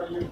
Good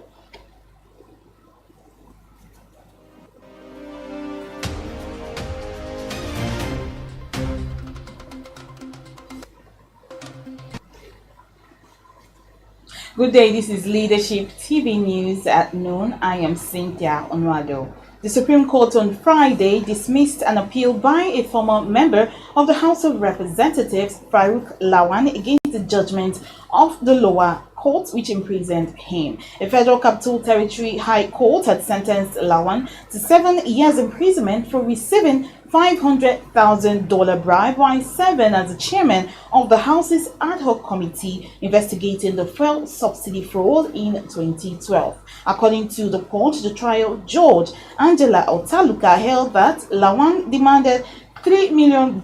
day, this is Leadership TV News at noon. I am Cynthia Onwado. The Supreme Court on Friday dismissed an appeal by a former member of the House of Representatives, Farouk Lawan, against the judgment of the lower court which imprisoned him. A Federal Capital Territory High Court had sentenced Lawan to 7 years imprisonment for receiving $500,000 bribe while serving as the chairman of the House's ad hoc committee investigating the fuel subsidy fraud in 2012. According to the court, the trial judge Angela Otaluka held that Lawan demanded $3 million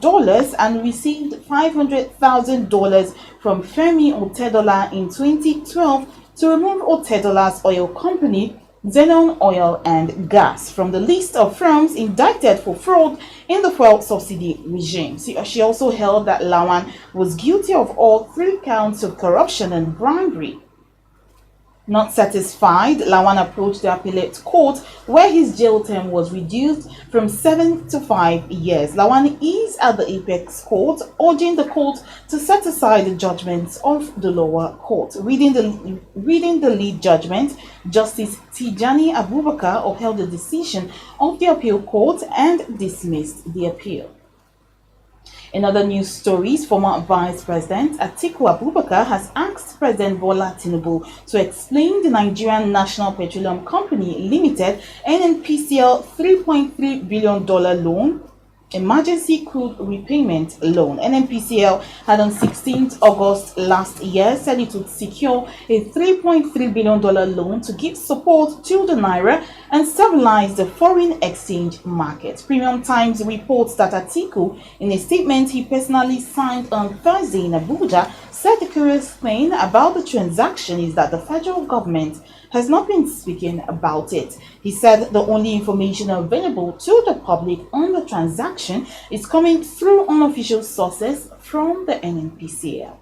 and received $500,000 from Femi Otedola in 2012 to remove Otedola's oil company, Zenon Oil and Gas, from the list of firms indicted for fraud in the fuel subsidy regime. She also held that Lawan was guilty of all 3 counts of corruption and bribery. Not satisfied, Lawan approached the appellate court where his jail term was reduced from 7 to 5 years. Lawan is at the apex court, urging the court to set aside the judgments of the lower court. Reading the lead judgment, Justice Tijani Abubakar upheld the decision of the appeal court and dismissed the appeal. In other news stories, former Vice President Atiku Abubakar has asked President Bola Tinubu to explain the Nigerian National Petroleum Company Limited NNPCL $3.3 billion loan emergency crude repayment loan. NNPCL had on 16th August last year said it would secure a $3.3 billion loan to give support to the naira and stabilize the foreign exchange market. Premium Times reports that Atiku, in a statement he personally signed on Thursday in Abuja, said the curious thing about the transaction is that the federal government has not been speaking about it. He said the only information available to the public on the transaction is coming through unofficial sources from the NNPCL.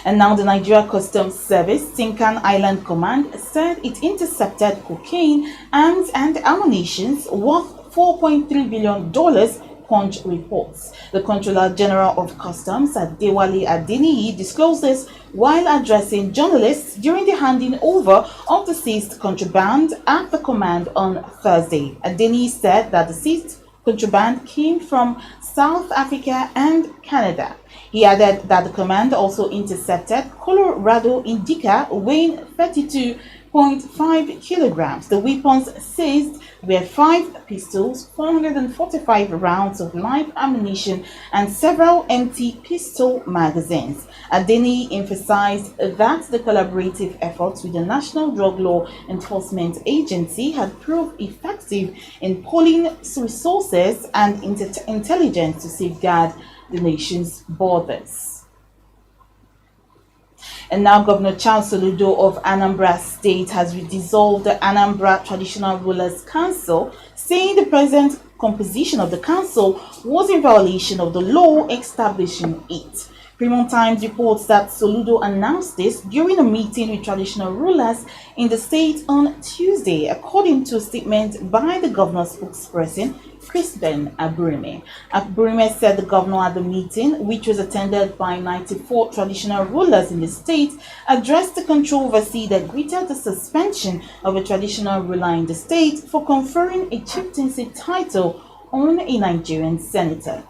And now the Nigeria Customs Service, Tinkan Island Command, said it intercepted cocaine, arms and ammunition worth $4.3 billion, Punch reports. The Controller General of Customs, Adewale Adeniyi, disclosed this while addressing journalists during the handing over of the seized contraband at the command on Thursday. Adeniyi said that the seized contraband came from South Africa and Canada. He added that the command also intercepted Colorado Indica weighing 32.5 kilograms. The weapons seized were 5 pistols, 445 rounds of live ammunition, and several empty pistol magazines. Adeniyi emphasized that the collaborative efforts with the National Drug Law Enforcement Agency had proved effective in pooling resources and intelligence to safeguard the nation's borders. And now Governor Charles Soludo of Anambra State has dissolved the Anambra Traditional Rulers Council, saying the present composition of the council was in violation of the law establishing it. Premium Times reports that Soludo announced this during a meeting with traditional rulers in the state on Tuesday, according to a statement by the governor's spokesperson, Christian Aburime. Aburime said the governor at the meeting, which was attended by 94 traditional rulers in the state, addressed the controversy that greeted the suspension of a traditional ruler in the state for conferring a chieftaincy title on a Nigerian senator.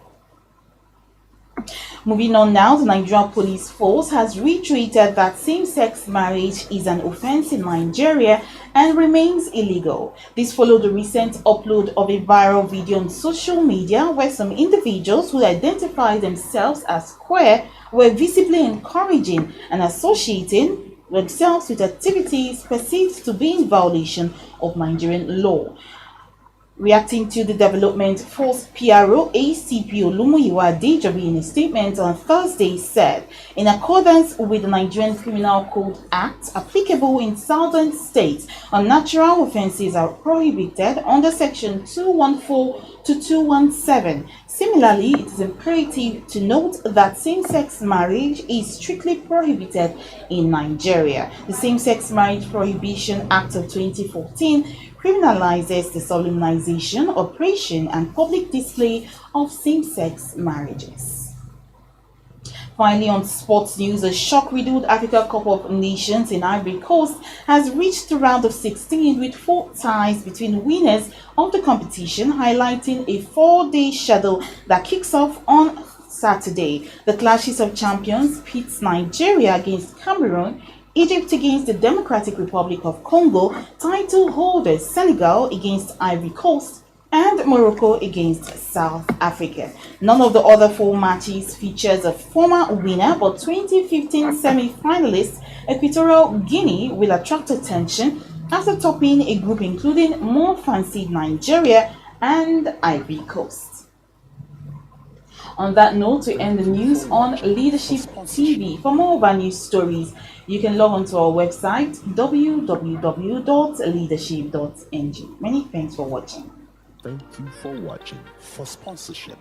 Moving on now, the Nigerian Police Force has reiterated that same-sex marriage is an offense in Nigeria and remains illegal. This followed the recent upload of a viral video on social media where some individuals who identify themselves as queer were visibly encouraging and associating themselves with activities perceived to be in violation of Nigerian law. Reacting to the development, Force PRO ACP Olumuyiwa Adejobi in a statement on Thursday said, in accordance with the Nigerian Criminal Code Act applicable in southern states, unnatural offences are prohibited under Section 214 to 217. Similarly, it is imperative to note that same-sex marriage is strictly prohibited in Nigeria. The Same-Sex Marriage Prohibition Act of 2014 criminalizes the solemnization, operation, and public display of same-sex marriages. Finally, on sports news, a shock-riddled Africa Cup of Nations in Ivory Coast has reached the round of 16 with 4 ties between winners of the competition, highlighting a 4-day schedule that kicks off on Saturday. The clashes of champions pits Nigeria against Cameroon, Egypt against the Democratic Republic of Congo, title holders Senegal against Ivory Coast, and Morocco against South Africa. None of the other 4 matches features a former winner, but 2015 semi-finalist Equatorial Guinea will attract attention after topping a group including more fancied Nigeria and Ivory Coast. On that note, we end the news on Leadership TV. For more of our news stories, you can log on to our website www.leadership.ng. Many thanks for watching. Thank you for watching. For sponsorship,